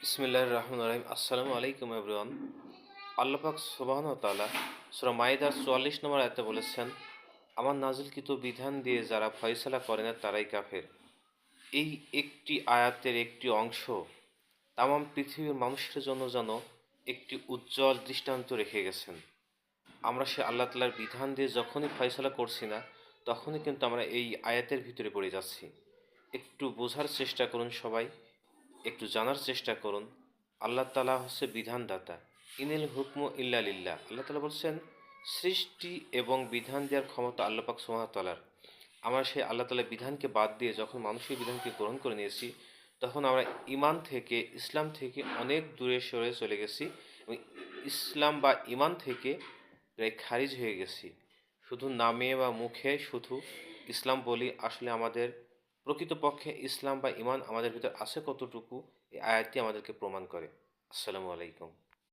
বিসমিল্লাহির রহমানির রহিম। আসসালামু আলাইকুম এভরিওয়ান। আল্লাহ পাক সুবহানাহু ওয়া তাআলা সূরা মাইদার ৪৪ নম্বর আয়াতে বলেছেন, আমার নাজিলকৃত বিধান দিয়ে যারা ফয়সালা করে না তারাই কাফের। এই একটি আয়াতের একটি অংশ তামাম পৃথিবীর মানুষের জন্য যেন একটি উজ্জ্বল দৃষ্টান্ত রেখে গেছেন। আমরা সে আল্লাহ তাআলার বিধান দিয়ে যখনই ফয়সালা করছি না, তখনই কিন্তু আমরা এই আয়াতের ভিতরে পড়ে যাচ্ছি। একটু বোঝার চেষ্টা করুন সবাই, একটু জানার চেষ্টা করুন। আল্লাহ তাআলা হচ্ছে বিধানদাতা। ইনিল হুকমু ইল্লা লিল্লাহ। আল্লাহ তাআলা বলছেন, সৃষ্টি এবং বিধান দেওয়ার ক্ষমতা আল্লাহ পাক সুবহানাহু ওয়া তাআলার। আমরা সেই আল্লাহ তাআলার বিধানকে বাদ দিয়ে যখন মানুষের বিধানকে গ্রহণ করে নিয়েছি, তখন আমরা ঈমান থেকে, ইসলাম থেকে অনেক দূরে সরে চলে গেছি এবং ইসলাম বা ঈমান থেকে প্রায় খারিজ হয়ে গেছি। শুধু নামে বা মুখে শুধু ইসলাম বলি, আসলে আমাদের প্রকৃতপক্ষে ইসলাম বা ঈমান আমাদের ভিতর আছে কতটুকু, এই আয়াতটি আমাদেরকে প্রমাণ করে। আসসালামু আলাইকুম।